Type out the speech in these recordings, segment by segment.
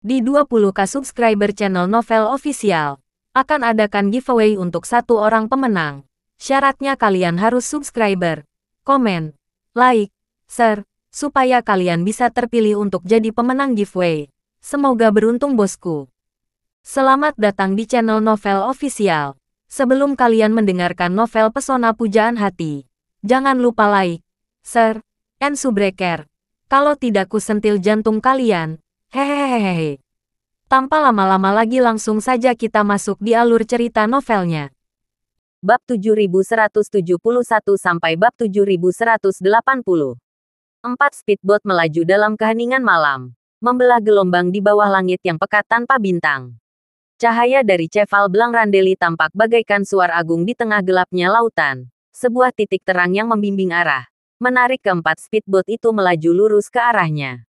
Di 20k subscriber channel Novel Official, akan adakan giveaway untuk satu orang pemenang. Syaratnya kalian harus subscriber, komen, like, share, supaya kalian bisa terpilih untuk jadi pemenang giveaway. Semoga beruntung bosku. Selamat datang di channel Novel Official. Sebelum kalian mendengarkan novel Pesona Pujaan Hati, jangan lupa like, share, and subscribe. Kalau tidak ku sentil jantung kalian. Hehehehe. Tanpa lama-lama lagi langsung saja kita masuk di alur cerita novelnya. Bab 7171 sampai bab 7180. 4 speedboat melaju dalam keheningan malam, membelah gelombang di bawah langit yang pekat tanpa bintang. Cahaya dari Cheval Blanc Randeli tampak bagaikan suar agung di tengah gelapnya lautan. Sebuah titik terang yang membimbing arah, menarik keempat speedboat itu melaju lurus ke arahnya.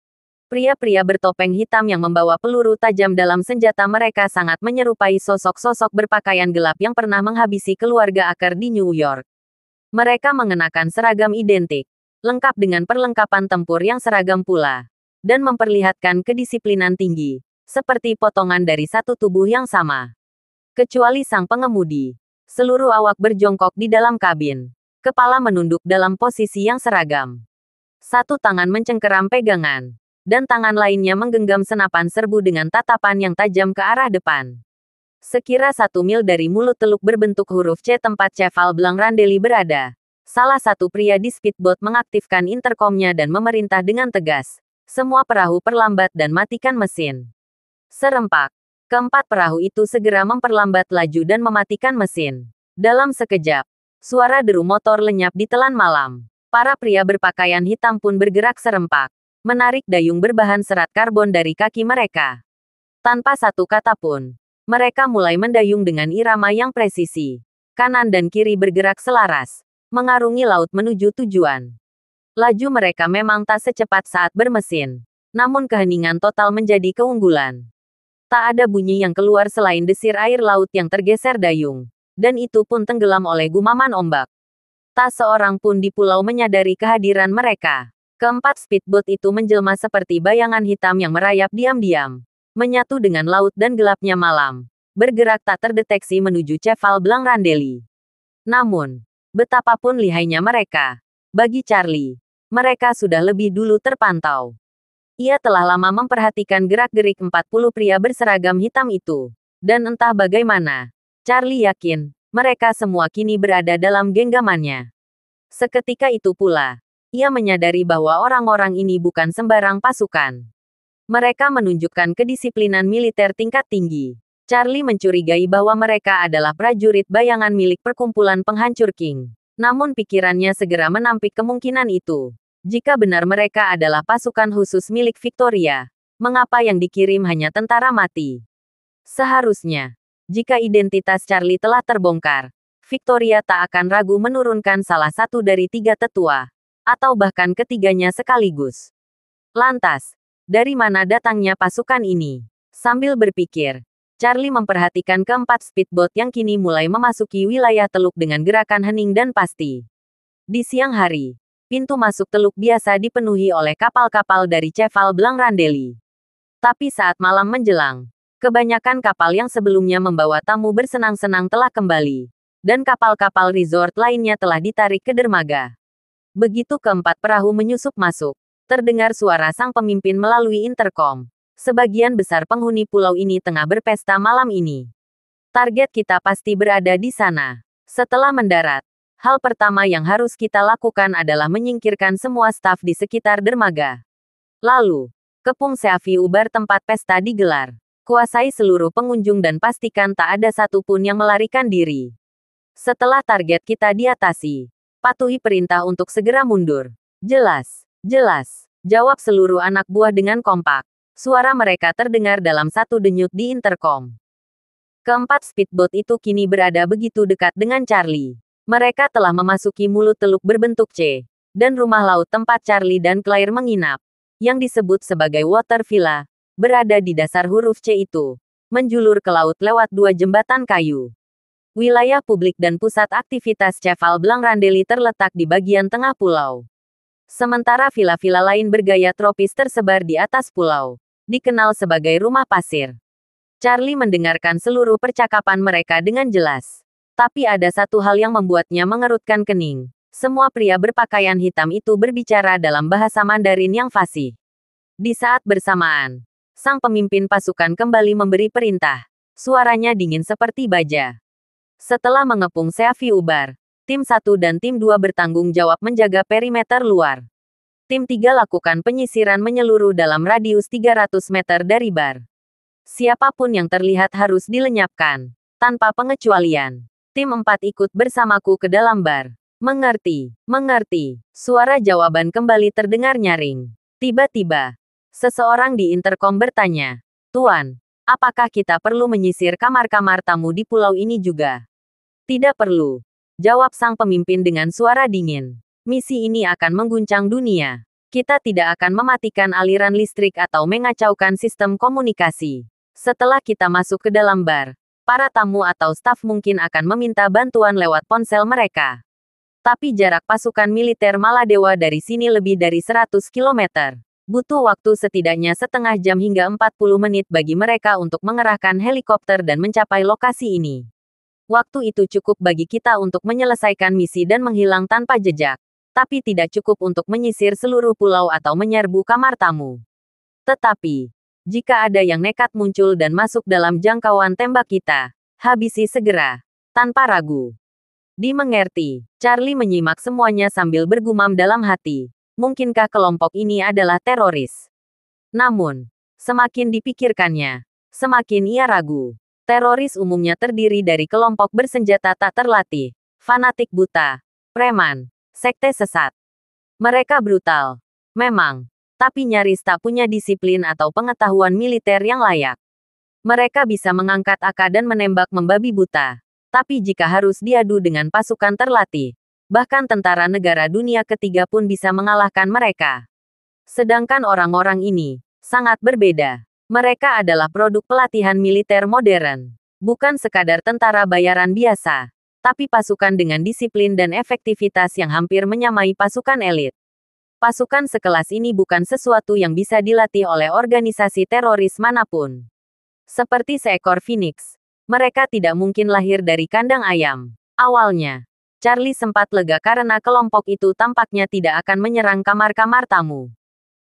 Pria-pria bertopeng hitam yang membawa peluru tajam dalam senjata mereka sangat menyerupai sosok-sosok berpakaian gelap yang pernah menghabisi keluarga Aker di New York. Mereka mengenakan seragam identik, lengkap dengan perlengkapan tempur yang seragam pula, dan memperlihatkan kedisiplinan tinggi, seperti potongan dari satu tubuh yang sama. Kecuali sang pengemudi, seluruh awak berjongkok di dalam kabin, kepala menunduk dalam posisi yang seragam. Satu tangan mencengkeram pegangan, dan tangan lainnya menggenggam senapan serbu dengan tatapan yang tajam ke arah depan. Sekira 1 mil dari mulut teluk berbentuk huruf C tempat Cheval Blanc Randeli berada, salah satu pria di speedboat mengaktifkan interkomnya dan memerintah dengan tegas, semua perahu perlambat dan matikan mesin. Serempak, keempat perahu itu segera memperlambat laju dan mematikan mesin. Dalam sekejap, suara deru motor lenyap di telan malam. Para pria berpakaian hitam pun bergerak serempak, menarik dayung berbahan serat karbon dari kaki mereka. Tanpa satu kata pun, mereka mulai mendayung dengan irama yang presisi. Kanan dan kiri bergerak selaras, mengarungi laut menuju tujuan. Laju mereka memang tak secepat saat bermesin, namun keheningan total menjadi keunggulan. Tak ada bunyi yang keluar selain desir air laut yang tergeser dayung, dan itu pun tenggelam oleh gumaman ombak. Tak seorang pun di pulau menyadari kehadiran mereka. Keempat speedboat itu menjelma seperti bayangan hitam yang merayap diam-diam, menyatu dengan laut dan gelapnya malam, bergerak tak terdeteksi menuju Cheval Blanc Randeli. Namun, betapapun lihainya mereka, bagi Charlie, mereka sudah lebih dulu terpantau. Ia telah lama memperhatikan gerak-gerik 40 pria berseragam hitam itu, dan entah bagaimana, Charlie yakin, mereka semua kini berada dalam genggamannya. Seketika itu pula, ia menyadari bahwa orang-orang ini bukan sembarang pasukan. Mereka menunjukkan kedisiplinan militer tingkat tinggi. Charlie mencurigai bahwa mereka adalah prajurit bayangan milik perkumpulan penghancur King. Namun pikirannya segera menampik kemungkinan itu. Jika benar mereka adalah pasukan khusus milik Victoria, mengapa yang dikirim hanya tentara mati? Seharusnya, jika identitas Charlie telah terbongkar, Victoria tak akan ragu menurunkan salah satu dari 3 tetua, atau bahkan ketiganya sekaligus. Lantas, dari mana datangnya pasukan ini? Sambil berpikir, Charlie memperhatikan keempat speedboat yang kini mulai memasuki wilayah teluk dengan gerakan hening dan pasti. Di siang hari, pintu masuk teluk biasa dipenuhi oleh kapal-kapal dari Cheval Blanc Randeli. Tapi saat malam menjelang, kebanyakan kapal yang sebelumnya membawa tamu bersenang-senang telah kembali, dan kapal-kapal resort lainnya telah ditarik ke dermaga. Begitu keempat perahu menyusup masuk, terdengar suara sang pemimpin melalui interkom. Sebagian besar penghuni pulau ini tengah berpesta malam ini. Target kita pasti berada di sana. Setelah mendarat, hal pertama yang harus kita lakukan adalah menyingkirkan semua staf di sekitar dermaga. Lalu, kepung Seafi Ubar tempat pesta digelar. Kuasai seluruh pengunjung dan pastikan tak ada satupun yang melarikan diri. Setelah target kita diatasi, patuhi perintah untuk segera mundur. Jelas, jelas, jawab seluruh anak buah dengan kompak. Suara mereka terdengar dalam satu denyut di interkom. Keempat speedboat itu kini berada begitu dekat dengan Charlie. Mereka telah memasuki mulut teluk berbentuk C, dan rumah laut tempat Charlie dan Claire menginap, yang disebut sebagai Water Villa, berada di dasar huruf C itu, menjulur ke laut lewat 2 jembatan kayu. Wilayah publik dan pusat aktivitas Cheval Blanc Randeli terletak di bagian tengah pulau. Sementara villa-villa lain bergaya tropis tersebar di atas pulau. dikenal sebagai rumah pasir. Charlie mendengarkan seluruh percakapan mereka dengan jelas. Tapi ada satu hal yang membuatnya mengerutkan kening. Semua pria berpakaian hitam itu berbicara dalam bahasa Mandarin yang fasih. Di saat bersamaan, sang pemimpin pasukan kembali memberi perintah. Suaranya dingin seperti baja. Setelah mengepung Seafi Ubar, Tim 1 dan Tim 2 bertanggung jawab menjaga perimeter luar. Tim 3 lakukan penyisiran menyeluruh dalam radius 300 meter dari bar. Siapapun yang terlihat harus dilenyapkan, tanpa pengecualian. Tim 4 ikut bersamaku ke dalam bar. Mengerti, mengerti. Suara jawaban kembali terdengar nyaring. Tiba-tiba, seseorang di interkom bertanya, "Tuan, apakah kita perlu menyisir kamar-kamar tamu di pulau ini juga?" "Tidak perlu," jawab sang pemimpin dengan suara dingin. "Misi ini akan mengguncang dunia. Kita tidak akan mematikan aliran listrik atau mengacaukan sistem komunikasi. Setelah kita masuk ke dalam bar, para tamu atau staf mungkin akan meminta bantuan lewat ponsel mereka. Tapi jarak pasukan militer Maladewa dari sini lebih dari 100 km. Butuh waktu setidaknya setengah jam hingga 40 menit bagi mereka untuk mengerahkan helikopter dan mencapai lokasi ini. Waktu itu cukup bagi kita untuk menyelesaikan misi dan menghilang tanpa jejak. Tapi tidak cukup untuk menyisir seluruh pulau atau menyerbu kamar tamu. Tetapi, jika ada yang nekat muncul dan masuk dalam jangkauan tembak kita, habisi segera, tanpa ragu." Dimengerti. Charlie menyimak semuanya sambil bergumam dalam hati. Mungkinkah kelompok ini adalah teroris? Namun, semakin dipikirkannya, semakin ia ragu. Teroris umumnya terdiri dari kelompok bersenjata tak terlatih, fanatik buta, preman, sekte sesat. Mereka brutal, memang, tapi nyaris tak punya disiplin atau pengetahuan militer yang layak. Mereka bisa mengangkat AK dan menembak membabi buta. Tapi jika harus diadu dengan pasukan terlatih, bahkan tentara negara dunia ketiga pun bisa mengalahkan mereka. Sedangkan orang-orang ini sangat berbeda. Mereka adalah produk pelatihan militer modern. Bukan sekadar tentara bayaran biasa, tapi pasukan dengan disiplin dan efektivitas yang hampir menyamai pasukan elit. Pasukan sekelas ini bukan sesuatu yang bisa dilatih oleh organisasi teroris manapun. Seperti seekor phoenix, mereka tidak mungkin lahir dari kandang ayam. Awalnya, Charlie sempat lega karena kelompok itu tampaknya tidak akan menyerang kamar-kamar tamu.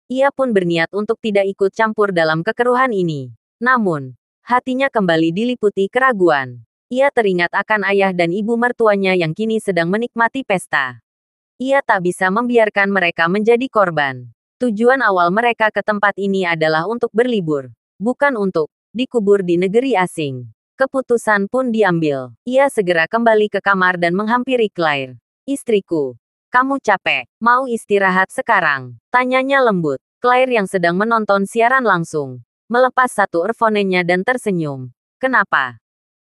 Ia pun berniat untuk tidak ikut campur dalam kekeruhan ini. Namun, hatinya kembali diliputi keraguan. Ia teringat akan ayah dan ibu mertuanya yang kini sedang menikmati pesta. Ia tak bisa membiarkan mereka menjadi korban. Tujuan awal mereka ke tempat ini adalah untuk berlibur, bukan untuk dikubur di negeri asing. Keputusan pun diambil. Ia segera kembali ke kamar dan menghampiri Claire. "Istriku, kamu capek, mau istirahat sekarang?" tanyanya lembut. Claire yang sedang menonton siaran langsung, melepas satu earphone-nya dan tersenyum. "Kenapa?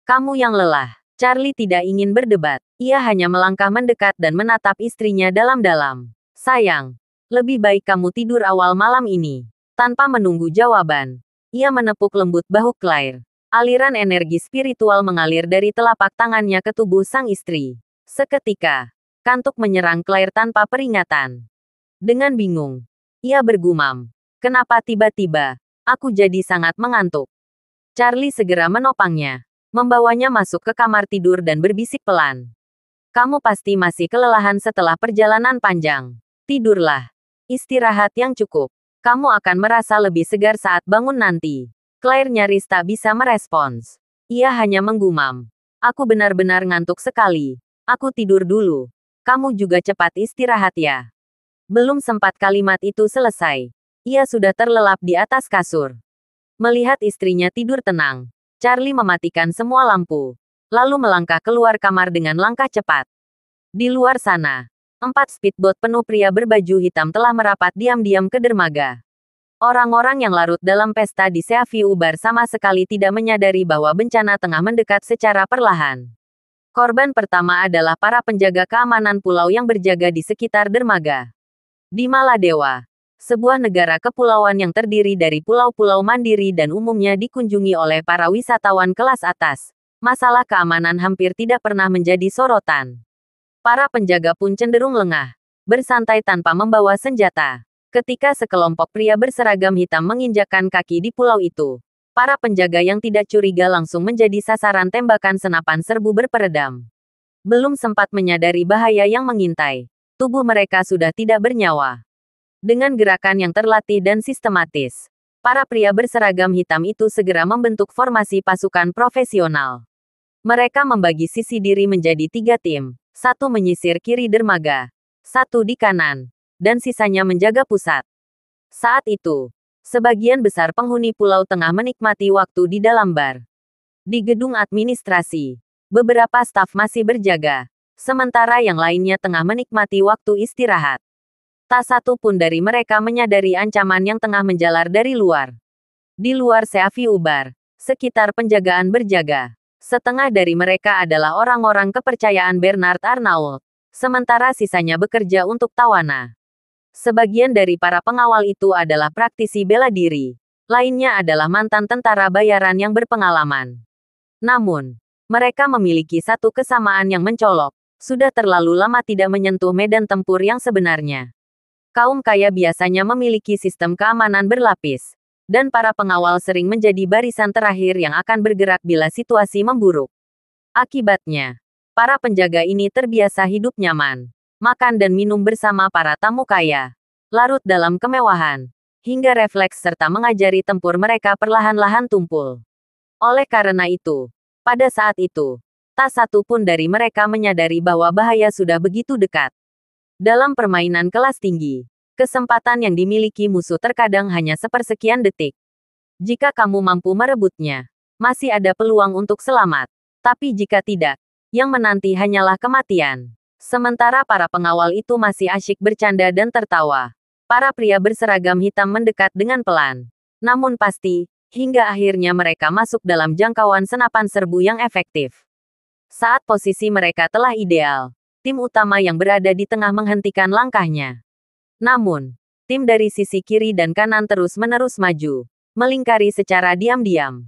Kamu yang lelah?" Charlie tidak ingin berdebat. Ia hanya melangkah mendekat dan menatap istrinya dalam-dalam. "Sayang, lebih baik kamu tidur awal malam ini." Tanpa menunggu jawaban, ia menepuk lembut bahu Claire. Aliran energi spiritual mengalir dari telapak tangannya ke tubuh sang istri. Seketika, kantuk menyerang Claire tanpa peringatan. Dengan bingung, ia bergumam, "Kenapa tiba-tiba aku jadi sangat mengantuk?" Charlie segera menopangnya, membawanya masuk ke kamar tidur dan berbisik pelan. "Kamu pasti masih kelelahan setelah perjalanan panjang. Tidurlah. Istirahat yang cukup. Kamu akan merasa lebih segar saat bangun nanti." Claire nyaris tak bisa merespons. Ia hanya menggumam, "Aku benar-benar ngantuk sekali. Aku tidur dulu. Kamu juga cepat istirahat ya." Belum sempat kalimat itu selesai, ia sudah terlelap di atas kasur. Melihat istrinya tidur tenang, Charlie mematikan semua lampu, lalu melangkah keluar kamar dengan langkah cepat. Di luar sana, 4 speedboat penuh pria berbaju hitam telah merapat diam-diam ke dermaga. Orang-orang yang larut dalam pesta di Seafi Ubar sama sekali tidak menyadari bahwa bencana tengah mendekat secara perlahan. Korban pertama adalah para penjaga keamanan pulau yang berjaga di sekitar dermaga. Di Maladewa, sebuah negara kepulauan yang terdiri dari pulau-pulau mandiri dan umumnya dikunjungi oleh para wisatawan kelas atas, masalah keamanan hampir tidak pernah menjadi sorotan. Para penjaga pun cenderung lengah, bersantai tanpa membawa senjata. Ketika sekelompok pria berseragam hitam menginjakkan kaki di pulau itu, para penjaga yang tidak curiga langsung menjadi sasaran tembakan senapan serbu berperedam. Belum sempat menyadari bahaya yang mengintai, tubuh mereka sudah tidak bernyawa. Dengan gerakan yang terlatih dan sistematis, para pria berseragam hitam itu segera membentuk formasi pasukan profesional. Mereka membagi sisi diri menjadi 3 tim, satu menyisir kiri dermaga, satu di kanan, dan sisanya menjaga pusat. Saat itu, sebagian besar penghuni pulau tengah menikmati waktu di dalam bar. Di gedung administrasi, beberapa staf masih berjaga, sementara yang lainnya tengah menikmati waktu istirahat. Tak satu pun dari mereka menyadari ancaman yang tengah menjalar dari luar. Di luar Seaviu Bar, sekitar penjagaan berjaga. Setengah dari mereka adalah orang-orang kepercayaan Bernard Arnault, sementara sisanya bekerja untuk Tawana. Sebagian dari para pengawal itu adalah praktisi bela diri. Lainnya adalah mantan tentara bayaran yang berpengalaman. Namun, mereka memiliki satu kesamaan yang mencolok. Sudah terlalu lama tidak menyentuh medan tempur yang sebenarnya. Kaum kaya biasanya memiliki sistem keamanan berlapis. Dan para pengawal sering menjadi barisan terakhir yang akan bergerak bila situasi memburuk. Akibatnya, para penjaga ini terbiasa hidup nyaman. Makan dan minum bersama para tamu kaya, larut dalam kemewahan, hingga refleks serta mengajari tempur mereka perlahan-lahan tumpul. Oleh karena itu, pada saat itu, tak satu pun dari mereka menyadari bahwa bahaya sudah begitu dekat. Dalam permainan kelas tinggi, kesempatan yang dimiliki musuh terkadang hanya sepersekian detik. Jika kamu mampu merebutnya, masih ada peluang untuk selamat. Tapi jika tidak, yang menanti hanyalah kematian. Sementara para pengawal itu masih asyik bercanda dan tertawa. Para pria berseragam hitam mendekat dengan pelan. Namun pasti, hingga akhirnya mereka masuk dalam jangkauan senapan serbu yang efektif. Saat posisi mereka telah ideal, tim utama yang berada di tengah menghentikan langkahnya. Namun, tim dari sisi kiri dan kanan terus-menerus maju, melingkari secara diam-diam.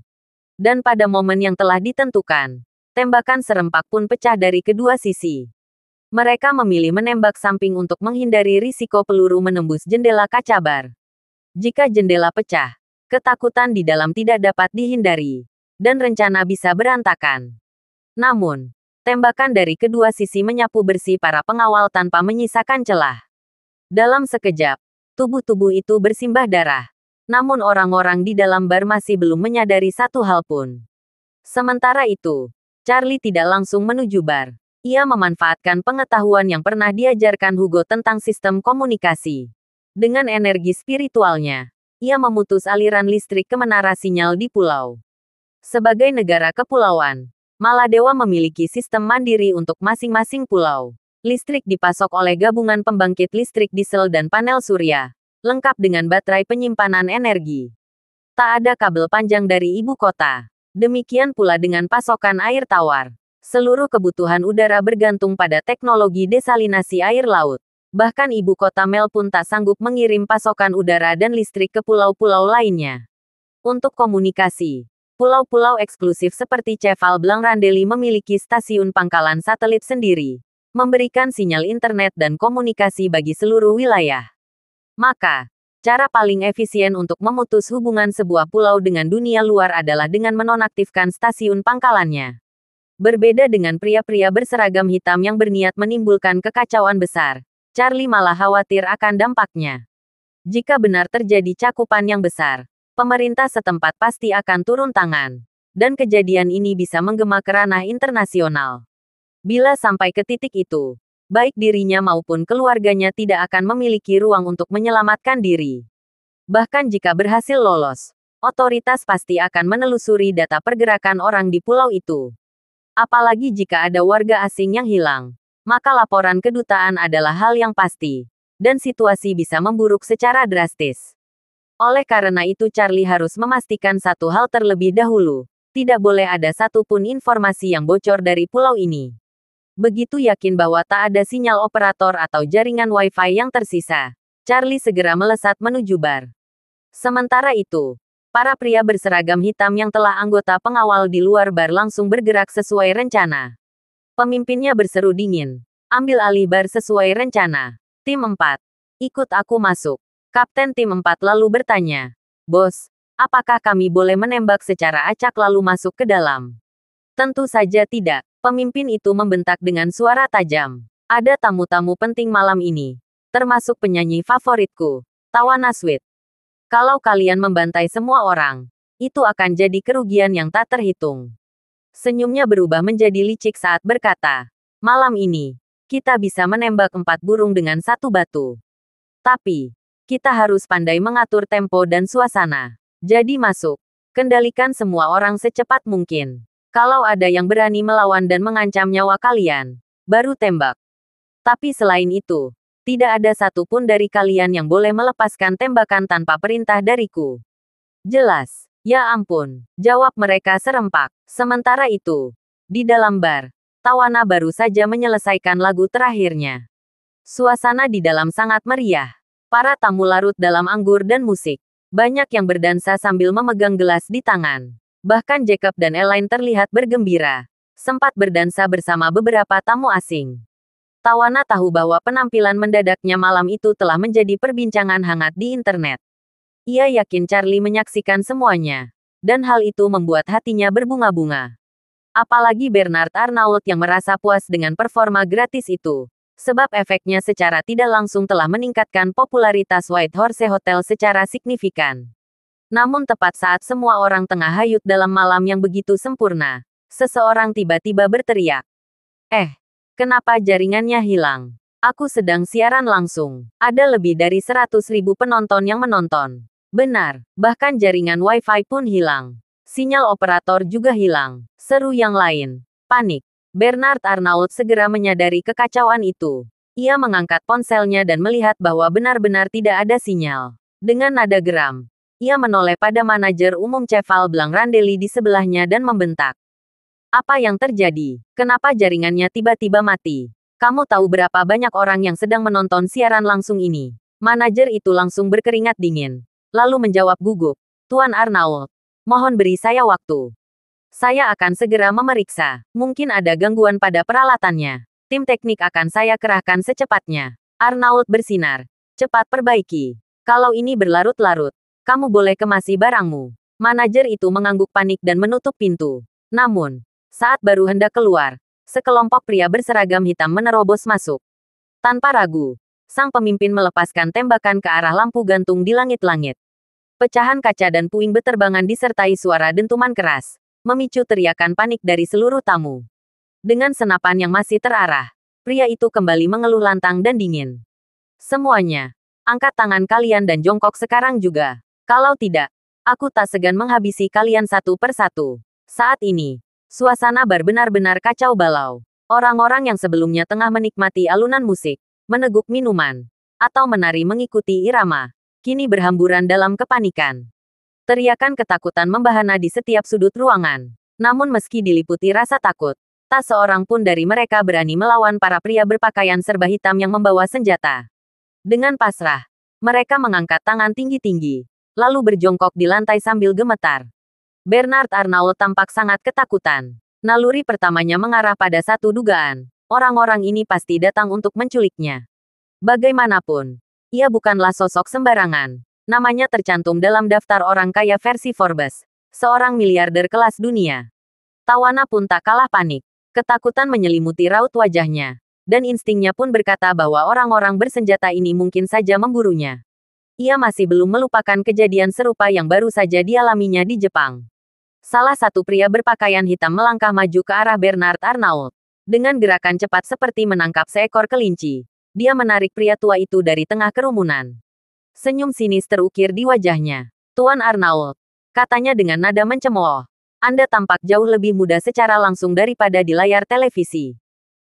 Dan pada momen yang telah ditentukan, tembakan serempak pun pecah dari kedua sisi. Mereka memilih menembak samping untuk menghindari risiko peluru menembus jendela kaca bar. Jika jendela pecah, ketakutan di dalam tidak dapat dihindari, dan rencana bisa berantakan. Namun, tembakan dari kedua sisi menyapu bersih para pengawal tanpa menyisakan celah. Dalam sekejap, tubuh-tubuh itu bersimbah darah. Namun orang-orang di dalam bar masih belum menyadari satu hal pun. Sementara itu, Charlie tidak langsung menuju bar. Ia memanfaatkan pengetahuan yang pernah diajarkan Hugo tentang sistem komunikasi. Dengan energi spiritualnya, ia memutus aliran listrik ke menara sinyal di pulau. Sebagai negara kepulauan, Maladewa memiliki sistem mandiri untuk masing-masing pulau. Listrik dipasok oleh gabungan pembangkit listrik diesel dan panel surya, lengkap dengan baterai penyimpanan energi. Tak ada kabel panjang dari ibu kota. Demikian pula dengan pasokan air tawar. Seluruh kebutuhan udara bergantung pada teknologi desalinasi air laut. Bahkan ibu kota Mel pun tak sanggup mengirim pasokan udara dan listrik ke pulau-pulau lainnya. Untuk komunikasi, pulau-pulau eksklusif seperti Cheval Blanc Randeli memiliki stasiun pangkalan satelit sendiri, memberikan sinyal internet dan komunikasi bagi seluruh wilayah. Maka, cara paling efisien untuk memutus hubungan sebuah pulau dengan dunia luar adalah dengan menonaktifkan stasiun pangkalannya. Berbeda dengan pria-pria berseragam hitam yang berniat menimbulkan kekacauan besar, Charlie malah khawatir akan dampaknya. Jika benar terjadi cakupan yang besar, pemerintah setempat pasti akan turun tangan. Dan kejadian ini bisa menggema ke ranah internasional. Bila sampai ke titik itu, baik dirinya maupun keluarganya tidak akan memiliki ruang untuk menyelamatkan diri. Bahkan jika berhasil lolos, otoritas pasti akan menelusuri data pergerakan orang di pulau itu. Apalagi jika ada warga asing yang hilang, maka laporan kedutaan adalah hal yang pasti, dan situasi bisa memburuk secara drastis. Oleh karena itu Charlie harus memastikan satu hal terlebih dahulu, tidak boleh ada satupun informasi yang bocor dari pulau ini. Begitu yakin bahwa tak ada sinyal operator atau jaringan Wi-Fi yang tersisa, Charlie segera melesat menuju bar. Sementara itu, para pria berseragam hitam yang telah anggota pengawal di luar bar langsung bergerak sesuai rencana. Pemimpinnya berseru dingin, "Ambil alih bar sesuai rencana. Tim 4, ikut aku masuk." Kapten Tim 4 lalu bertanya. Bos, apakah kami boleh menembak secara acak lalu masuk ke dalam? Tentu saja tidak. Pemimpin itu membentak dengan suara tajam. Ada tamu-tamu penting malam ini. Termasuk penyanyi favoritku, Tawana Sweet. Kalau kalian membantai semua orang, itu akan jadi kerugian yang tak terhitung. Senyumnya berubah menjadi licik saat berkata, malam ini, kita bisa menembak 4 burung dengan 1 batu. Tapi, kita harus pandai mengatur tempo dan suasana. Jadi masuk. Kendalikan semua orang secepat mungkin. Kalau ada yang berani melawan dan mengancam nyawa kalian, baru tembak. Tapi selain itu, tidak ada satupun dari kalian yang boleh melepaskan tembakan tanpa perintah dariku. Jelas. Ya ampun, jawab mereka serempak. Sementara itu, di dalam bar, Tawana baru saja menyelesaikan lagu terakhirnya. Suasana di dalam sangat meriah. Para tamu larut dalam anggur dan musik. Banyak yang berdansa sambil memegang gelas di tangan. Bahkan Jacob dan Elaine terlihat bergembira. Sempat berdansa bersama beberapa tamu asing. Tawana tahu bahwa penampilan mendadaknya malam itu telah menjadi perbincangan hangat di internet. Ia yakin Charlie menyaksikan semuanya. Dan hal itu membuat hatinya berbunga-bunga. Apalagi Bernard Arnault yang merasa puas dengan performa gratis itu. Sebab efeknya secara tidak langsung telah meningkatkan popularitas White Horse Hotel secara signifikan. Namun tepat saat semua orang tengah hayut dalam malam yang begitu sempurna, seseorang tiba-tiba berteriak. Kenapa jaringannya hilang? Aku sedang siaran langsung. Ada lebih dari 100.000 penonton yang menonton. Benar, bahkan jaringan Wi-Fi pun hilang. Sinyal operator juga hilang. Seru yang lain. Panik. Bernard Arnault segera menyadari kekacauan itu. Ia mengangkat ponselnya dan melihat bahwa benar-benar tidak ada sinyal. Dengan nada geram, ia menoleh pada manajer umum Cheval Blanc Randelli di sebelahnya dan membentak. Apa yang terjadi? Kenapa jaringannya tiba-tiba mati? Kamu tahu berapa banyak orang yang sedang menonton siaran langsung ini? Manajer itu langsung berkeringat dingin. Lalu menjawab gugup. Tuan Arnault, mohon beri saya waktu. Saya akan segera memeriksa. Mungkin ada gangguan pada peralatannya. Tim teknik akan saya kerahkan secepatnya. Arnault bersinar. Cepat perbaiki. Kalau ini berlarut-larut, kamu boleh kemasi barangmu. Manajer itu mengangguk panik dan menutup pintu. Namun, saat baru hendak keluar, sekelompok pria berseragam hitam menerobos masuk. Tanpa ragu, sang pemimpin melepaskan tembakan ke arah lampu gantung di langit-langit. Pecahan kaca dan puing beterbangan disertai suara dentuman keras, memicu teriakan panik dari seluruh tamu. Dengan senapan yang masih terarah, pria itu kembali mengeluh lantang dan dingin. Semuanya, angkat tangan kalian dan jongkok sekarang juga. Kalau tidak, aku tak segan menghabisi kalian satu persatu. Saat ini, suasana bar benar-benar kacau balau. Orang-orang yang sebelumnya tengah menikmati alunan musik, meneguk minuman, atau menari mengikuti irama, kini berhamburan dalam kepanikan. Teriakan ketakutan membahana di setiap sudut ruangan. Namun meski diliputi rasa takut, tak seorang pun dari mereka berani melawan para pria berpakaian serba hitam yang membawa senjata. Dengan pasrah, mereka mengangkat tangan tinggi-tinggi, lalu berjongkok di lantai sambil gemetar. Bernard Arnault tampak sangat ketakutan. Naluri pertamanya mengarah pada satu dugaan. Orang-orang ini pasti datang untuk menculiknya. Bagaimanapun, ia bukanlah sosok sembarangan. Namanya tercantum dalam daftar orang kaya versi Forbes. Seorang miliarder kelas dunia. Tawana pun tak kalah panik. Ketakutan menyelimuti raut wajahnya. Dan instingnya pun berkata bahwa orang-orang bersenjata ini mungkin saja memburunya. Ia masih belum melupakan kejadian serupa yang baru saja dialaminya di Jepang. Salah satu pria berpakaian hitam melangkah maju ke arah Bernard Arnault. Dengan gerakan cepat seperti menangkap seekor kelinci, dia menarik pria tua itu dari tengah kerumunan. Senyum sinis terukir di wajahnya. Tuan Arnault, katanya dengan nada mencemooh. Anda tampak jauh lebih muda secara langsung daripada di layar televisi.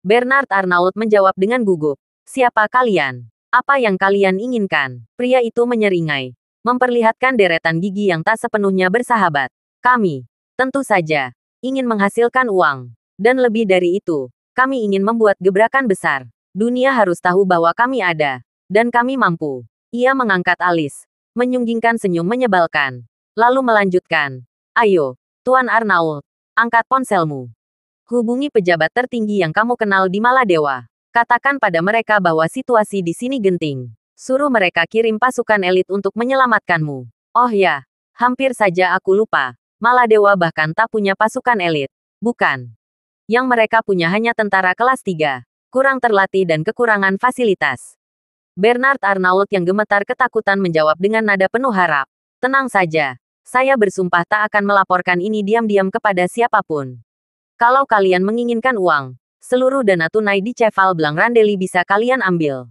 Bernard Arnault menjawab dengan gugup. Siapa kalian? Apa yang kalian inginkan? Pria itu menyeringai. Memperlihatkan deretan gigi yang tak sepenuhnya bersahabat. Kami, tentu saja, ingin menghasilkan uang. Dan lebih dari itu, kami ingin membuat gebrakan besar. Dunia harus tahu bahwa kami ada. Dan kami mampu. Ia mengangkat alis, menyunggingkan senyum menyebalkan. Lalu melanjutkan. Ayo, Tuan Arnault, angkat ponselmu. Hubungi pejabat tertinggi yang kamu kenal di Maladewa. Katakan pada mereka bahwa situasi di sini genting. Suruh mereka kirim pasukan elit untuk menyelamatkanmu. Oh ya, hampir saja aku lupa. Maladewa bahkan tak punya pasukan elit. Bukan. Yang mereka punya hanya tentara kelas 3. Kurang terlatih dan kekurangan fasilitas. Bernard Arnault yang gemetar ketakutan menjawab dengan nada penuh harap. Tenang saja. Saya bersumpah tak akan melaporkan ini diam-diam kepada siapapun. Kalau kalian menginginkan uang, seluruh dana tunai di Cheval Blanc Randeli bisa kalian ambil.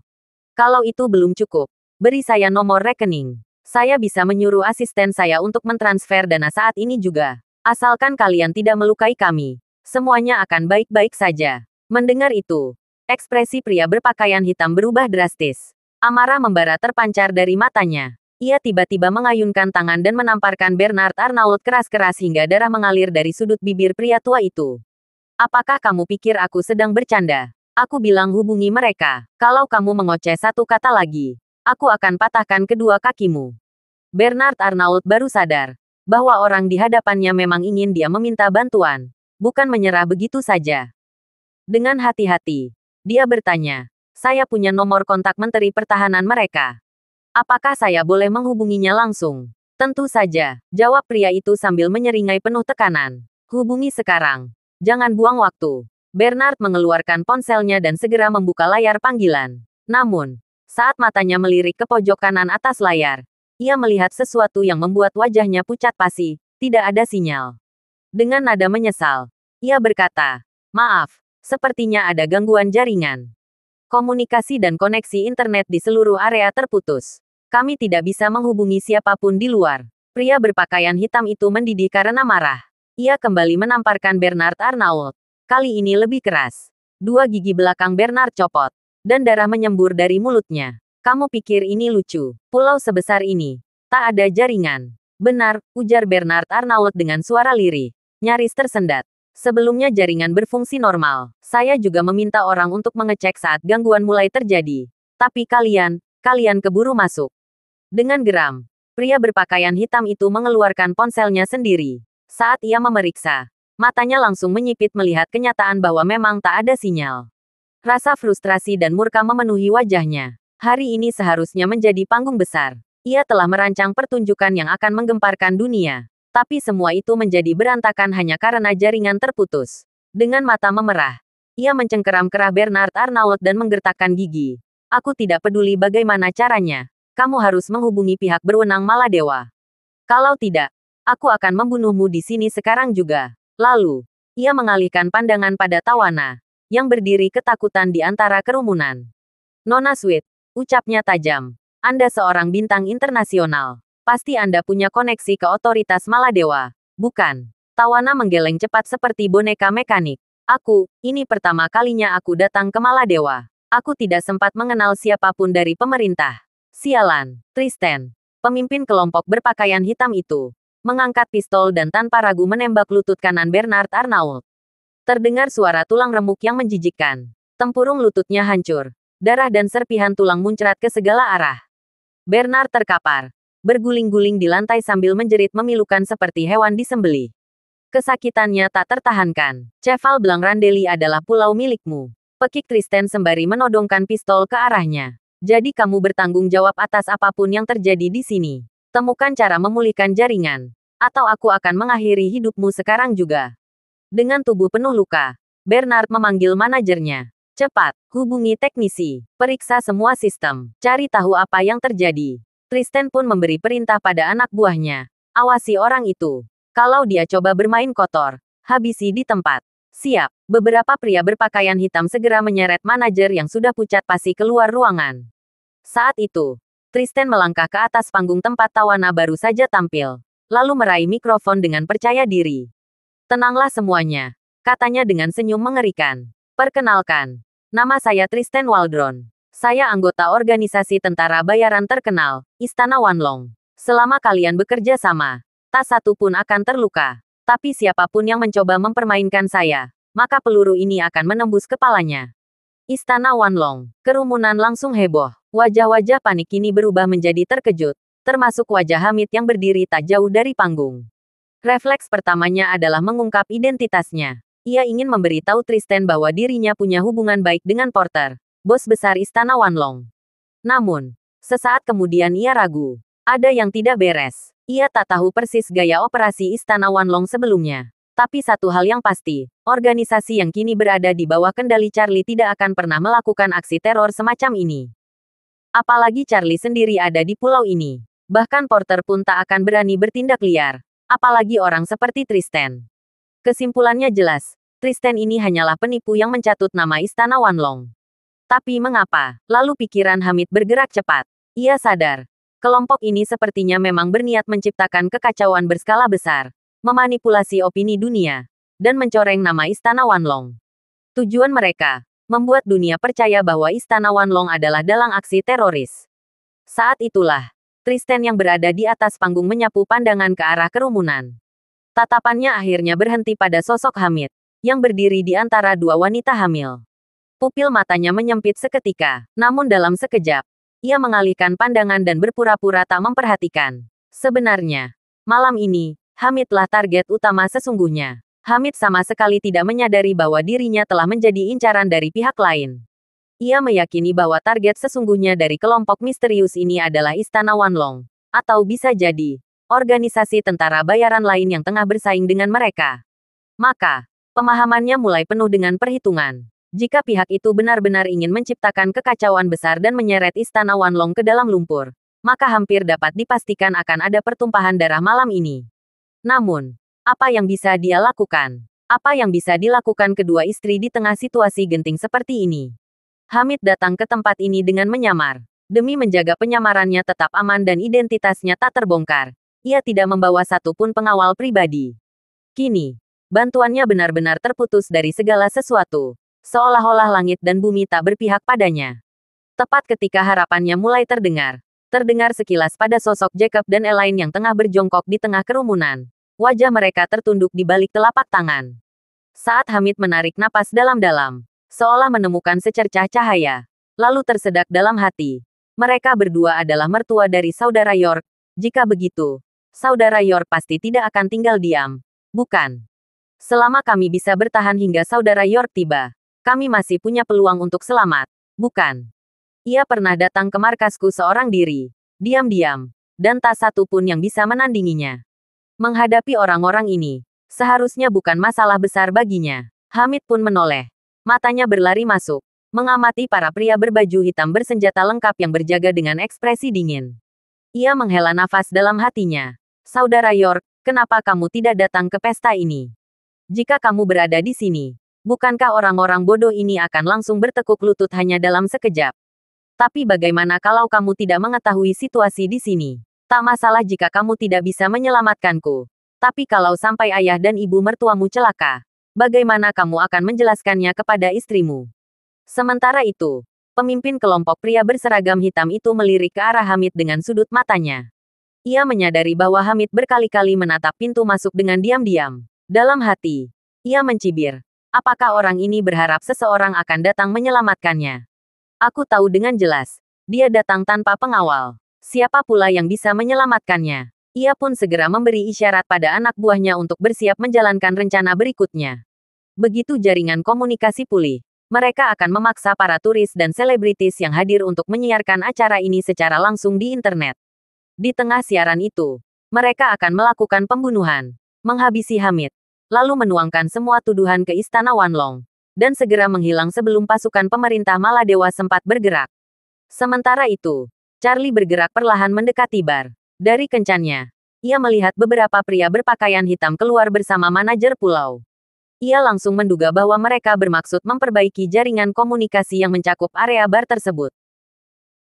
Kalau itu belum cukup, beri saya nomor rekening. Saya bisa menyuruh asisten saya untuk mentransfer dana saat ini juga. Asalkan kalian tidak melukai kami, semuanya akan baik-baik saja. Mendengar itu, ekspresi pria berpakaian hitam berubah drastis. Amarah membara terpancar dari matanya. Ia tiba-tiba mengayunkan tangan dan menamparkan Bernard Arnault keras-keras hingga darah mengalir dari sudut bibir pria tua itu. Apakah kamu pikir aku sedang bercanda? Aku bilang hubungi mereka. Kalau kamu mengoceh satu kata lagi, aku akan patahkan kedua kakimu. Bernard Arnault baru sadar bahwa orang di hadapannya memang ingin dia meminta bantuan, bukan menyerah begitu saja. Dengan hati-hati, dia bertanya, saya punya nomor kontak Menteri Pertahanan mereka. Apakah saya boleh menghubunginya langsung? Tentu saja, jawab pria itu sambil menyeringai penuh tekanan. Hubungi sekarang. Jangan buang waktu. Bernard mengeluarkan ponselnya dan segera membuka layar panggilan. Namun, saat matanya melirik ke pojok kanan atas layar, ia melihat sesuatu yang membuat wajahnya pucat pasi, tidak ada sinyal. Dengan nada menyesal, ia berkata, maaf, sepertinya ada gangguan jaringan. Komunikasi dan koneksi internet di seluruh area terputus. Kami tidak bisa menghubungi siapapun di luar. Pria berpakaian hitam itu mendidih karena marah. Ia kembali menamparkan Bernard Arnault. Kali ini lebih keras. Dua gigi belakang Bernard copot, dan darah menyembur dari mulutnya. Kamu pikir ini lucu? Pulau sebesar ini. Tak ada jaringan. Benar, ujar Bernard Arnault dengan suara lirih. Nyaris tersendat. Sebelumnya jaringan berfungsi normal. Saya juga meminta orang untuk mengecek saat gangguan mulai terjadi. Tapi kalian keburu masuk. Dengan geram, pria berpakaian hitam itu mengeluarkan ponselnya sendiri. Saat ia memeriksa, matanya langsung menyipit melihat kenyataan bahwa memang tak ada sinyal. Rasa frustrasi dan murka memenuhi wajahnya. Hari ini seharusnya menjadi panggung besar. Ia telah merancang pertunjukan yang akan menggemparkan dunia. Tapi semua itu menjadi berantakan hanya karena jaringan terputus. Dengan mata memerah, ia mencengkeram kerah Bernard Arnault dan menggertakkan gigi. Aku tidak peduli bagaimana caranya. Kamu harus menghubungi pihak berwenang Maladewa. Kalau tidak, aku akan membunuhmu di sini sekarang juga. Lalu, ia mengalihkan pandangan pada Tawana, yang berdiri ketakutan di antara kerumunan. Nona Sweet, ucapnya tajam. Anda seorang bintang internasional. Pasti Anda punya koneksi ke otoritas Maladewa, bukan? Tawana menggeleng cepat seperti boneka mekanik. Ini pertama kalinya aku datang ke Maladewa. Aku tidak sempat mengenal siapapun dari pemerintah. Sialan, Tristan. Pemimpin kelompok berpakaian hitam itu mengangkat pistol dan tanpa ragu menembak lutut kanan Bernard Arnault. Terdengar suara tulang remuk yang menjijikkan. Tempurung lututnya hancur. Darah dan serpihan tulang muncrat ke segala arah. Bernard terkapar, berguling-guling di lantai sambil menjerit memilukan seperti hewan disembelih. Kesakitannya tak tertahankan. Cheval Blanc Randeli adalah pulau milikmu. Pekik Tristan sembari menodongkan pistol ke arahnya. Jadi kamu bertanggung jawab atas apapun yang terjadi di sini. Temukan cara memulihkan jaringan. Atau aku akan mengakhiri hidupmu sekarang juga. Dengan tubuh penuh luka, Bernard memanggil manajernya. Cepat, hubungi teknisi. Periksa semua sistem. Cari tahu apa yang terjadi. Tristan pun memberi perintah pada anak buahnya. Awasi orang itu. Kalau dia coba bermain kotor, habisi di tempat. Siap. Beberapa pria berpakaian hitam segera menyeret manajer yang sudah pucat pasi keluar ruangan. Saat itu, Tristan melangkah ke atas panggung tempat Tawana baru saja tampil. Lalu meraih mikrofon dengan percaya diri. Tenanglah semuanya, katanya dengan senyum mengerikan. Perkenalkan, nama saya Tristan Waldron. Saya anggota organisasi tentara bayaran terkenal, Istana Wanlong. Selama kalian bekerja sama, tak satu pun akan terluka. Tapi siapapun yang mencoba mempermainkan saya, maka peluru ini akan menembus kepalanya. Istana Wanlong. Kerumunan langsung heboh. Wajah-wajah panik kini berubah menjadi terkejut, termasuk wajah Hamid yang berdiri tak jauh dari panggung. Refleks pertamanya adalah mengungkap identitasnya. Ia ingin memberitahu Tristan bahwa dirinya punya hubungan baik dengan Porter, bos besar Istana Wanlong. Namun, Sesaat kemudian ia ragu. Ada yang tidak beres. Ia tak tahu persis gaya operasi Istana Wanlong sebelumnya. Tapi satu hal yang pasti, organisasi yang kini berada di bawah kendali Charlie tidak akan pernah melakukan aksi teror semacam ini. Apalagi Charlie sendiri ada di pulau ini. Bahkan Porter pun tak akan berani bertindak liar. Apalagi orang seperti Tristan. Kesimpulannya jelas, Tristan ini hanyalah penipu yang mencatut nama Istana Wanlong. Tapi mengapa? Lalu pikiran Hamid bergerak cepat. Ia sadar, kelompok ini sepertinya memang berniat menciptakan kekacauan berskala besar, memanipulasi opini dunia, dan mencoreng nama Istana Wanlong. Tujuan mereka, membuat dunia percaya bahwa Istana Wanlong adalah dalang aksi teroris. Saat itulah, Tristan yang berada di atas panggung menyapu pandangan ke arah kerumunan. Tatapannya akhirnya berhenti pada sosok Hamid, yang berdiri di antara dua wanita hamil. Pupil matanya menyempit seketika, namun dalam sekejap, ia mengalihkan pandangan dan berpura-pura tak memperhatikan. Sebenarnya, malam ini, Hamidlah target utama sesungguhnya. Hamid sama sekali tidak menyadari bahwa dirinya telah menjadi incaran dari pihak lain. Ia meyakini bahwa target sesungguhnya dari kelompok misterius ini adalah Istana Wanlong, atau bisa jadi organisasi tentara bayaran lain yang tengah bersaing dengan mereka. Maka, pemahamannya mulai penuh dengan perhitungan. Jika pihak itu benar-benar ingin menciptakan kekacauan besar dan menyeret Istana Wanlong ke dalam lumpur, maka hampir dapat dipastikan akan ada pertumpahan darah malam ini. Namun, apa yang bisa dia lakukan? Apa yang bisa dilakukan kedua istri di tengah situasi genting seperti ini? Hamid datang ke tempat ini dengan menyamar. Demi menjaga penyamarannya tetap aman dan identitasnya tak terbongkar, ia tidak membawa satupun pengawal pribadi. Kini, bantuannya benar-benar terputus dari segala sesuatu. Seolah-olah langit dan bumi tak berpihak padanya. Tepat ketika harapannya mulai terdengar sekilas pada sosok Jacob dan Elaine yang tengah berjongkok di tengah kerumunan. Wajah mereka tertunduk di balik telapak tangan. Saat Hamid menarik napas dalam-dalam, seolah menemukan secercah cahaya, lalu tersedak dalam hati. Mereka berdua adalah mertua dari saudara York. Jika begitu, saudara York pasti tidak akan tinggal diam, bukan? Selama kami bisa bertahan hingga saudara York tiba, kami masih punya peluang untuk selamat, bukan? Ia pernah datang ke markasku seorang diri, diam-diam, dan tak satu pun yang bisa menandinginya. Menghadapi orang-orang ini, seharusnya bukan masalah besar baginya. Hamid pun menoleh. Matanya berlari masuk, mengamati para pria berbaju hitam bersenjata lengkap yang berjaga dengan ekspresi dingin. Ia menghela nafas dalam hatinya. Saudara York, kenapa kamu tidak datang ke pesta ini? Jika kamu berada di sini, bukankah orang-orang bodoh ini akan langsung bertekuk lutut hanya dalam sekejap? Tapi bagaimana kalau kamu tidak mengetahui situasi di sini? Tak masalah jika kamu tidak bisa menyelamatkanku. Tapi kalau sampai ayah dan ibu mertuamu celaka, bagaimana kamu akan menjelaskannya kepada istrimu? Sementara itu, pemimpin kelompok pria berseragam hitam itu melirik ke arah Hamid dengan sudut matanya. Ia menyadari bahwa Hamid berkali-kali menatap pintu masuk dengan diam-diam. Dalam hati, ia mencibir. Apakah orang ini berharap seseorang akan datang menyelamatkannya? Aku tahu dengan jelas, dia datang tanpa pengawal. Siapa pula yang bisa menyelamatkannya? Ia pun segera memberi isyarat pada anak buahnya untuk bersiap menjalankan rencana berikutnya. Begitu jaringan komunikasi pulih, mereka akan memaksa para turis dan selebritis yang hadir untuk menyiarkan acara ini secara langsung di internet. Di tengah siaran itu, mereka akan melakukan pembunuhan, menghabisi Hamid, lalu menuangkan semua tuduhan ke Istana Wanlong, dan segera menghilang sebelum pasukan pemerintah Maladewa sempat bergerak. Sementara itu, Charlie bergerak perlahan mendekati bar. Dari kencannya, ia melihat beberapa pria berpakaian hitam keluar bersama manajer pulau. Ia langsung menduga bahwa mereka bermaksud memperbaiki jaringan komunikasi yang mencakup area bar tersebut.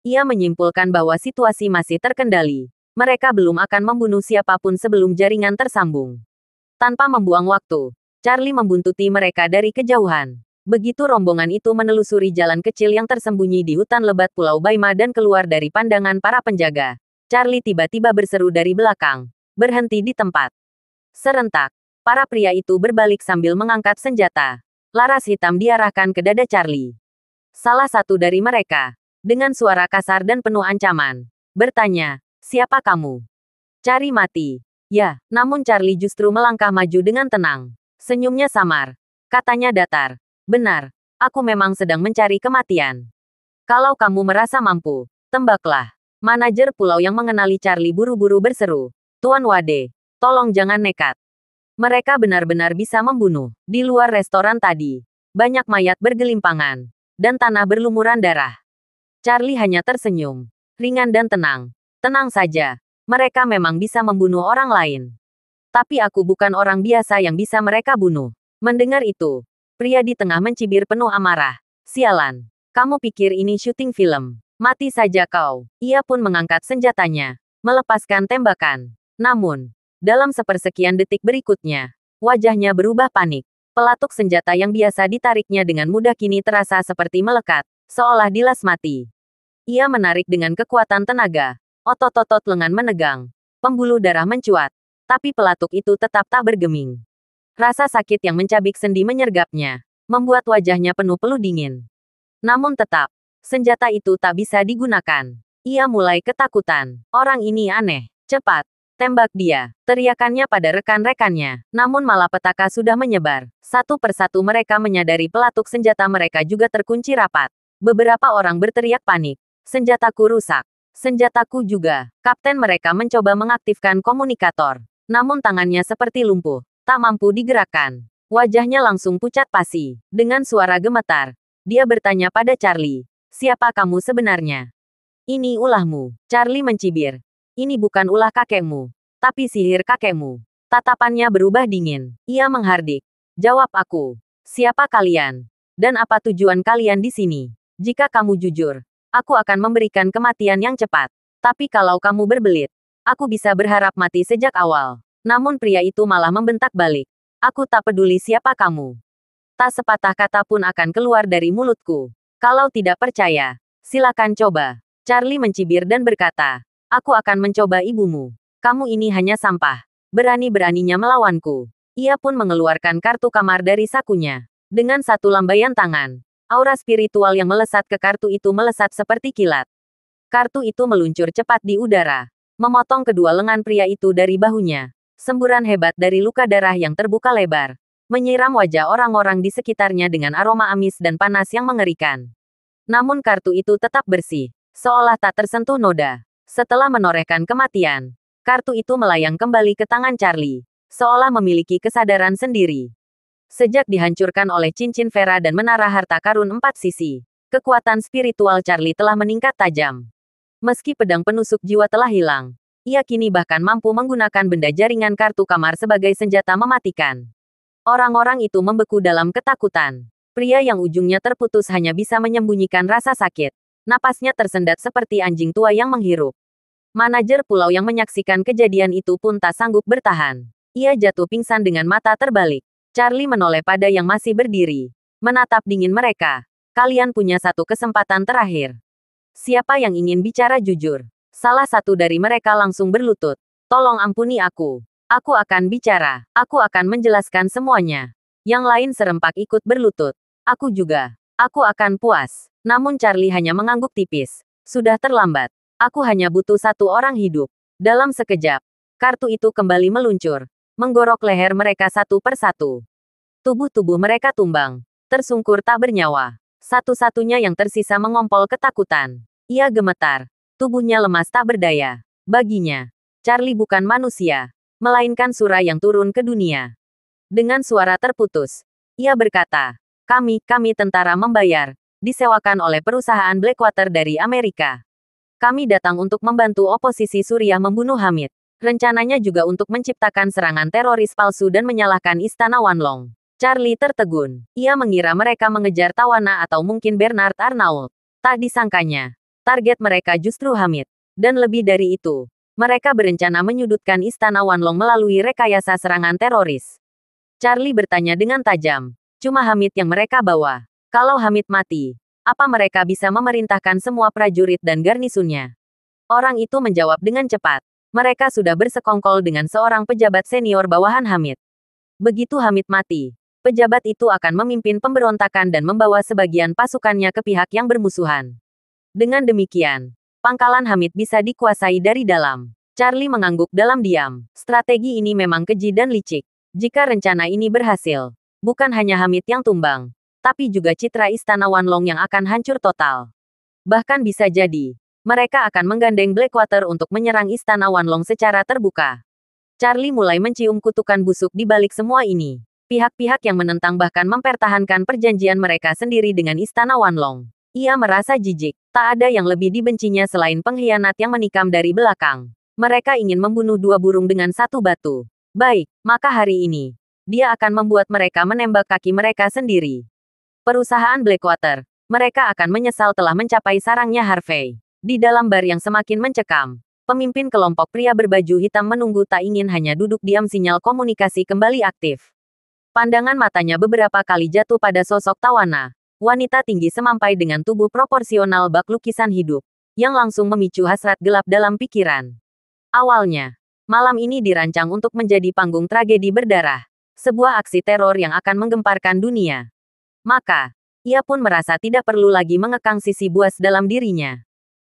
Ia menyimpulkan bahwa situasi masih terkendali. Mereka belum akan membunuh siapapun sebelum jaringan tersambung. Tanpa membuang waktu, Charlie membuntuti mereka dari kejauhan. Begitu rombongan itu menelusuri jalan kecil yang tersembunyi di hutan lebat Pulau Baima dan keluar dari pandangan para penjaga, Charlie tiba-tiba berseru dari belakang, "Berhenti di tempat." Serentak, para pria itu berbalik sambil mengangkat senjata. Laras hitam diarahkan ke dada Charlie. Salah satu dari mereka, dengan suara kasar dan penuh ancaman, bertanya, "Siapa kamu?" "Cari mati." Ya, namun Charlie justru melangkah maju dengan tenang. Senyumnya samar. Katanya datar, "Benar, aku memang sedang mencari kematian. Kalau kamu merasa mampu, tembaklah." Manajer pulau yang mengenali Charlie buru-buru berseru. Tuan Wade, tolong jangan nekat. Mereka benar-benar bisa membunuh. Di luar restoran tadi, banyak mayat bergelimpangan, dan tanah berlumuran darah. Charlie hanya tersenyum, ringan dan tenang. Tenang saja, mereka memang bisa membunuh orang lain. Tapi aku bukan orang biasa yang bisa mereka bunuh. Mendengar itu, pria di tengah mencibir penuh amarah. Sialan, kamu pikir ini syuting film? Mati saja kau. Ia pun mengangkat senjatanya, melepaskan tembakan. Namun, dalam sepersekian detik berikutnya, wajahnya berubah panik. Pelatuk senjata yang biasa ditariknya dengan mudah kini terasa seperti melekat, seolah dilas mati. Ia menarik dengan kekuatan tenaga. Otot-otot lengan menegang. Pembuluh darah mencuat. Tapi pelatuk itu tetap tak bergeming. Rasa sakit yang mencabik sendi menyergapnya, membuat wajahnya penuh peluh dingin. Namun tetap, senjata itu tak bisa digunakan. Ia mulai ketakutan. Orang ini aneh. Cepat, tembak dia, teriakannya pada rekan-rekannya. Namun malapetaka sudah menyebar. Satu persatu mereka menyadari pelatuk senjata mereka juga terkunci rapat. Beberapa orang berteriak panik. Senjataku rusak. Senjataku juga. Kapten mereka mencoba mengaktifkan komunikator. Namun tangannya seperti lumpuh. Tak mampu digerakkan. Wajahnya langsung pucat pasi. Dengan suara gemetar, dia bertanya pada Charlie. Siapa kamu sebenarnya? Ini ulahmu. Charlie mencibir. Ini bukan ulah kakekmu, tapi sihir kakekmu. Tatapannya berubah dingin. Ia menghardik. Jawab aku. Siapa kalian? Dan apa tujuan kalian di sini? Jika kamu jujur, aku akan memberikan kematian yang cepat. Tapi kalau kamu berbelit, aku bisa berharap mati sejak awal. Namun pria itu malah membentak balik. Aku tak peduli siapa kamu. Tak sepatah kata pun akan keluar dari mulutku. Kalau tidak percaya, silakan coba. Charlie mencibir dan berkata, aku akan mencoba ibumu. Kamu ini hanya sampah. Berani-beraninya melawanku. Ia pun mengeluarkan kartu kamar dari sakunya. Dengan satu lambaian tangan, aura spiritual yang melesat ke kartu itu melesat seperti kilat. Kartu itu meluncur cepat di udara, memotong kedua lengan pria itu dari bahunya. Semburan hebat dari luka darah yang terbuka lebar, menyiram wajah orang-orang di sekitarnya dengan aroma amis dan panas yang mengerikan. Namun kartu itu tetap bersih, seolah tak tersentuh noda. Setelah menorehkan kematian, kartu itu melayang kembali ke tangan Charlie, seolah memiliki kesadaran sendiri. Sejak dihancurkan oleh cincin Vera dan menara harta karun 4 sisi, kekuatan spiritual Charlie telah meningkat tajam. Meski pedang penusuk jiwa telah hilang, ia kini bahkan mampu menggunakan benda jaringan kartu kamar sebagai senjata mematikan. Orang-orang itu membeku dalam ketakutan. Pria yang ujungnya terputus hanya bisa menyembunyikan rasa sakit. Napasnya tersendat seperti anjing tua yang menghirup. Manajer pulau yang menyaksikan kejadian itu pun tak sanggup bertahan. Ia jatuh pingsan dengan mata terbalik. Charlie menoleh pada yang masih berdiri. Menatap dingin mereka. Kalian punya satu kesempatan terakhir. Siapa yang ingin bicara jujur? Salah satu dari mereka langsung berlutut. Tolong ampuni aku. Aku akan bicara. Aku akan menjelaskan semuanya. Yang lain serempak ikut berlutut. Aku juga. Aku akan puas. Namun Charlie hanya mengangguk tipis. Sudah terlambat. Aku hanya butuh satu orang hidup. Dalam sekejap, kartu itu kembali meluncur. Menggorok leher mereka satu persatu. Tubuh-tubuh mereka tumbang. Tersungkur tak bernyawa. Satu-satunya yang tersisa mengompol ketakutan. Ia gemetar. Tubuhnya lemas tak berdaya. Baginya, Charlie bukan manusia, melainkan sura yang turun ke dunia. Dengan suara terputus, ia berkata, kami tentara membayar, disewakan oleh perusahaan Blackwater dari Amerika. Kami datang untuk membantu oposisi Suriah membunuh Hamid. Rencananya juga untuk menciptakan serangan teroris palsu dan menyalahkan Istana Wanlong. Charlie tertegun. Ia mengira mereka mengejar Tawana atau mungkin Bernard Arnault. Tak disangkanya, target mereka justru Hamid. Dan lebih dari itu, mereka berencana menyudutkan Istana Wanlong melalui rekayasa serangan teroris. Charlie bertanya dengan tajam. Cuma Hamid yang mereka bawa. Kalau Hamid mati, apa mereka bisa memerintahkan semua prajurit dan garnisonnya? Orang itu menjawab dengan cepat. Mereka sudah bersekongkol dengan seorang pejabat senior bawahan Hamid. Begitu Hamid mati, pejabat itu akan memimpin pemberontakan dan membawa sebagian pasukannya ke pihak yang bermusuhan. Dengan demikian, pangkalan Hamid bisa dikuasai dari dalam. Charlie mengangguk dalam diam. Strategi ini memang keji dan licik. Jika rencana ini berhasil, bukan hanya Hamid yang tumbang, tapi juga citra Istana Wanlong yang akan hancur total. Bahkan bisa jadi, mereka akan menggandeng Blackwater untuk menyerang Istana Wanlong secara terbuka. Charlie mulai mencium kutukan busuk di balik semua ini. Pihak-pihak yang menentang bahkan mempertahankan perjanjian mereka sendiri dengan Istana Wanlong. Ia merasa jijik. Tak ada yang lebih dibencinya selain pengkhianat yang menikam dari belakang. Mereka ingin membunuh dua burung dengan satu batu. Baik, maka hari ini, dia akan membuat mereka menembak kaki mereka sendiri. Perusahaan Blackwater. Mereka akan menyesal telah mencapai sarangnya Harvey. Di dalam bar yang semakin mencekam, pemimpin kelompok pria berbaju hitam menunggu tak ingin hanya duduk diam. Sinyal komunikasi kembali aktif. Pandangan matanya beberapa kali jatuh pada sosok Tawana. Wanita tinggi semampai dengan tubuh proporsional bak lukisan hidup, yang langsung memicu hasrat gelap dalam pikiran. Awalnya, malam ini dirancang untuk menjadi panggung tragedi berdarah. Sebuah aksi teror yang akan menggemparkan dunia. Maka, ia pun merasa tidak perlu lagi mengekang sisi buas dalam dirinya.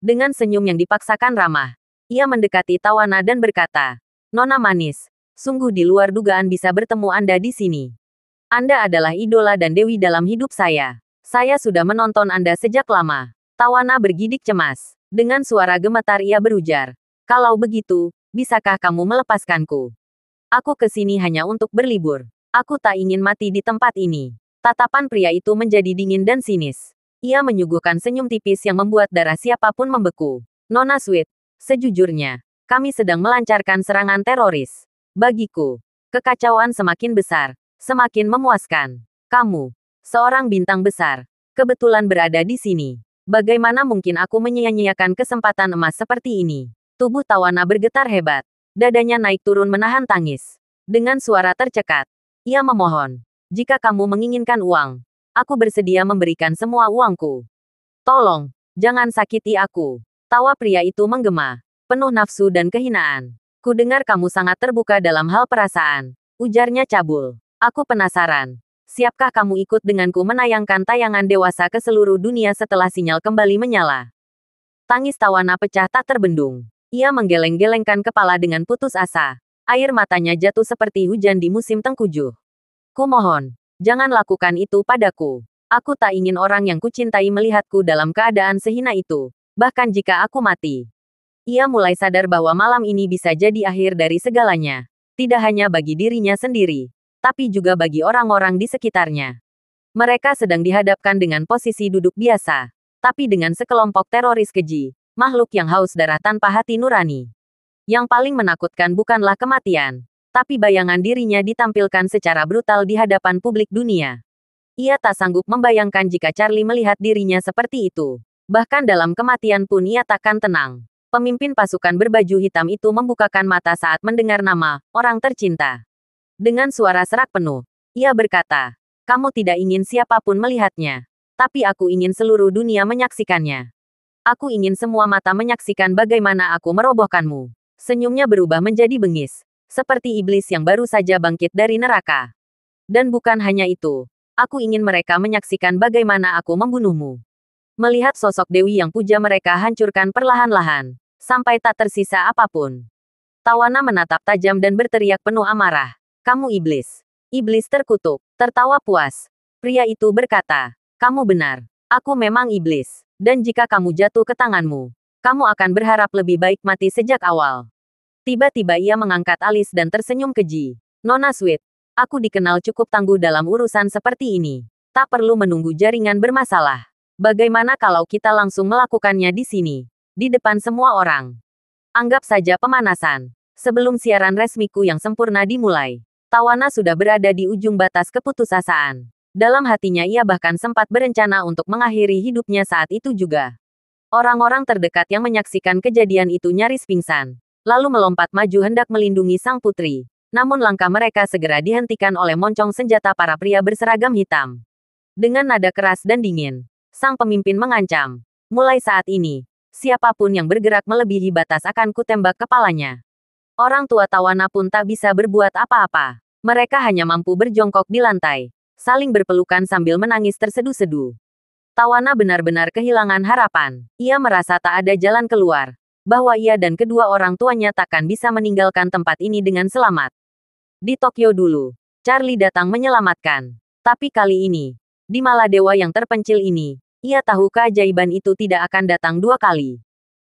Dengan senyum yang dipaksakan ramah, ia mendekati Tawana dan berkata, "Nona manis, sungguh di luar dugaan bisa bertemu Anda di sini. Anda adalah idola dan dewi dalam hidup saya. Saya sudah menonton Anda sejak lama." Tawana bergidik cemas. Dengan suara gemetar ia berujar, "Kalau begitu, bisakah kamu melepaskanku? Aku ke sini hanya untuk berlibur. Aku tak ingin mati di tempat ini." Tatapan pria itu menjadi dingin dan sinis. Ia menyuguhkan senyum tipis yang membuat darah siapapun membeku. "Nona Sweet, sejujurnya, kami sedang melancarkan serangan teroris. Bagiku, kekacauan semakin besar, semakin memuaskan. Kamu, seorang bintang besar, kebetulan berada di sini. Bagaimana mungkin aku menyia-nyiakan kesempatan emas seperti ini?" Tubuh Tawana bergetar hebat. Dadanya naik turun menahan tangis. Dengan suara tercekat, ia memohon, "Jika kamu menginginkan uang, aku bersedia memberikan semua uangku. Tolong, jangan sakiti aku." Tawa pria itu menggema, penuh nafsu dan kehinaan. "Kudengar kamu sangat terbuka dalam hal perasaan," ujarnya cabul. "Aku penasaran. Siapkah kamu ikut denganku menayangkan tayangan dewasa ke seluruh dunia setelah sinyal kembali menyala?" Tangis Tawana pecah tak terbendung. Ia menggeleng-gelengkan kepala dengan putus asa. Air matanya jatuh seperti hujan di musim tengkujuh. "Kumohon, jangan lakukan itu padaku. Aku tak ingin orang yang kucintai melihatku dalam keadaan sehina itu, bahkan jika aku mati." Ia mulai sadar bahwa malam ini bisa jadi akhir dari segalanya. Tidak hanya bagi dirinya sendiri, tapi juga bagi orang-orang di sekitarnya. Mereka sedang dihadapkan dengan posisi duduk biasa, tapi dengan sekelompok teroris keji, makhluk yang haus darah tanpa hati nurani. Yang paling menakutkan bukanlah kematian, tapi bayangan dirinya ditampilkan secara brutal di hadapan publik dunia. Ia tak sanggup membayangkan jika Charlie melihat dirinya seperti itu. Bahkan dalam kematian pun ia takkan tenang. Pemimpin pasukan berbaju hitam itu membukakan mata saat mendengar nama orang tercinta. Dengan suara serak penuh, ia berkata, "Kamu tidak ingin siapapun melihatnya. Tapi aku ingin seluruh dunia menyaksikannya. Aku ingin semua mata menyaksikan bagaimana aku merobohkanmu." Senyumnya berubah menjadi bengis, seperti iblis yang baru saja bangkit dari neraka. "Dan bukan hanya itu. Aku ingin mereka menyaksikan bagaimana aku membunuhmu." Melihat sosok Dewi yang puja mereka hancurkan perlahan-lahan, sampai tak tersisa apapun. Tawana menatap tajam dan berteriak penuh amarah, "Kamu iblis. Iblis terkutuk." Tertawa puas, pria itu berkata, "Kamu benar. Aku memang iblis. Dan jika kamu jatuh ke tanganmu, kamu akan berharap lebih baik mati sejak awal." Tiba-tiba ia mengangkat alis dan tersenyum keji. "Nona Sweet, aku dikenal cukup tangguh dalam urusan seperti ini. Tak perlu menunggu jaringan bermasalah. Bagaimana kalau kita langsung melakukannya di sini, di depan semua orang? Anggap saja pemanasan. Sebelum siaran resmiku yang sempurna dimulai." Tawana sudah berada di ujung batas keputusasaan. Dalam hatinya ia bahkan sempat berencana untuk mengakhiri hidupnya saat itu juga. Orang-orang terdekat yang menyaksikan kejadian itu nyaris pingsan, lalu melompat maju hendak melindungi sang putri. Namun langkah mereka segera dihentikan oleh moncong senjata para pria berseragam hitam. Dengan nada keras dan dingin, sang pemimpin mengancam, "Mulai saat ini, siapapun yang bergerak melebihi batas akan kutembak kepalanya." Orang tua Tawana pun tak bisa berbuat apa-apa. Mereka hanya mampu berjongkok di lantai, saling berpelukan sambil menangis terseduh-seduh. Tawana benar-benar kehilangan harapan. Ia merasa tak ada jalan keluar, bahwa ia dan kedua orang tuanya takkan bisa meninggalkan tempat ini dengan selamat. Di Tokyo dulu, Charlie datang menyelamatkan. Tapi kali ini, di Maladewa yang terpencil ini, ia tahu keajaiban itu tidak akan datang dua kali.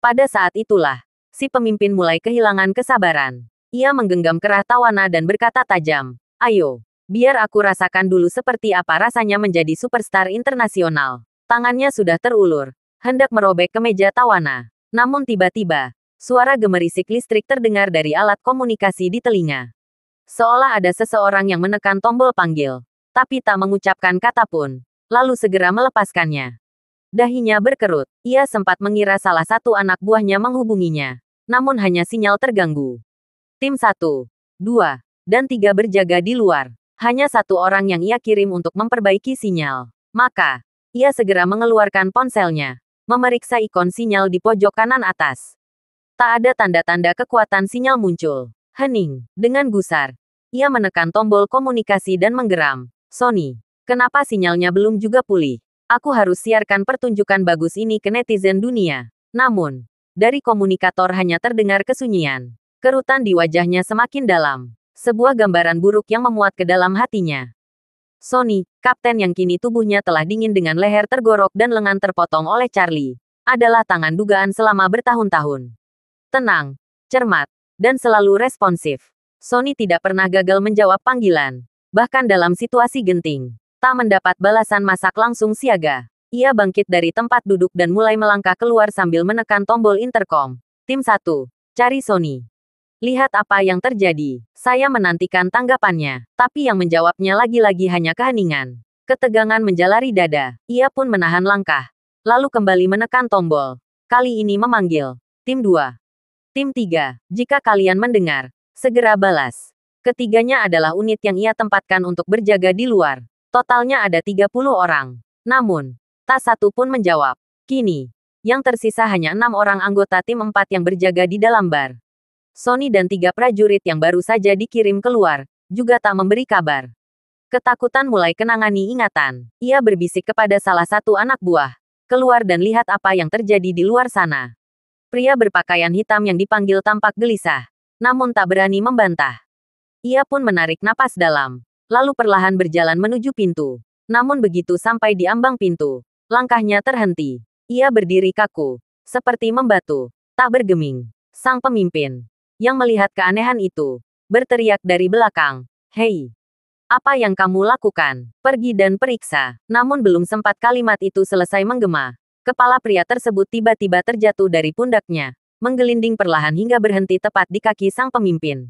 Pada saat itulah, si pemimpin mulai kehilangan kesabaran. Ia menggenggam kerah tawana dan berkata tajam, "Ayo, biar aku rasakan dulu seperti apa rasanya menjadi superstar internasional." Tangannya sudah terulur, hendak merobek kemeja tawana. Namun tiba-tiba, suara gemerisik listrik terdengar dari alat komunikasi di telinga. Seolah ada seseorang yang menekan tombol panggil, tapi tak mengucapkan kata pun, lalu segera melepaskannya. Dahinya berkerut, ia sempat mengira salah satu anak buahnya menghubunginya. Namun hanya sinyal terganggu. Tim 1, 2, dan 3 berjaga di luar. Hanya satu orang yang ia kirim untuk memperbaiki sinyal. Maka, ia segera mengeluarkan ponselnya, memeriksa ikon sinyal di pojok kanan atas. Tak ada tanda-tanda kekuatan sinyal muncul. Hening, dengan gusar. Ia menekan tombol komunikasi dan menggeram. "Sony, kenapa sinyalnya belum juga pulih? Aku harus siarkan pertunjukan bagus ini ke netizen dunia." Namun, dari komunikator hanya terdengar kesunyian. Kerutan di wajahnya semakin dalam. Sebuah gambaran buruk yang memuat ke dalam hatinya. Sony, kapten yang kini tubuhnya telah dingin dengan leher tergorok dan lengan terpotong oleh Charlie, adalah tangan dugaan selama bertahun-tahun. Tenang, cermat, dan selalu responsif. Sony tidak pernah gagal menjawab panggilan. Bahkan dalam situasi genting, tak mendapat balasan masak langsung siaga. Ia bangkit dari tempat duduk dan mulai melangkah keluar sambil menekan tombol intercom. Tim 1, cari Sony. Lihat apa yang terjadi. Saya menantikan tanggapannya, tapi yang menjawabnya lagi-lagi hanya keheningan. Ketegangan menjalari dada. Ia pun menahan langkah, lalu kembali menekan tombol. Kali ini memanggil. Tim 2. Tim 3, jika kalian mendengar, segera balas. Ketiganya adalah unit yang ia tempatkan untuk berjaga di luar. Totalnya ada 30 orang. Namun, tak satu pun menjawab. Kini, yang tersisa hanya 6 orang anggota tim 4 yang berjaga di dalam bar. Sony dan 3 prajurit yang baru saja dikirim keluar, juga tak memberi kabar. Ketakutan mulai kenangani ingatan. Ia berbisik kepada salah satu anak buah. "Keluar dan lihat apa yang terjadi di luar sana." Pria berpakaian hitam yang dipanggil tampak gelisah, namun tak berani membantah. Ia pun menarik napas dalam, lalu perlahan berjalan menuju pintu. Namun begitu sampai di ambang pintu, langkahnya terhenti. Ia berdiri kaku, seperti membatu, tak bergeming. Sang pemimpin, yang melihat keanehan itu, berteriak dari belakang, "Hei! Apa yang kamu lakukan? Pergi dan periksa." Namun belum sempat kalimat itu selesai menggema, kepala pria tersebut tiba-tiba terjatuh dari pundaknya, menggelinding perlahan hingga berhenti tepat di kaki sang pemimpin.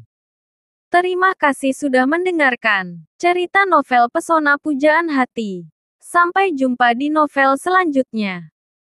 Terima kasih sudah mendengarkan cerita novel Pesona Pujaan Hati. Sampai jumpa di novel selanjutnya.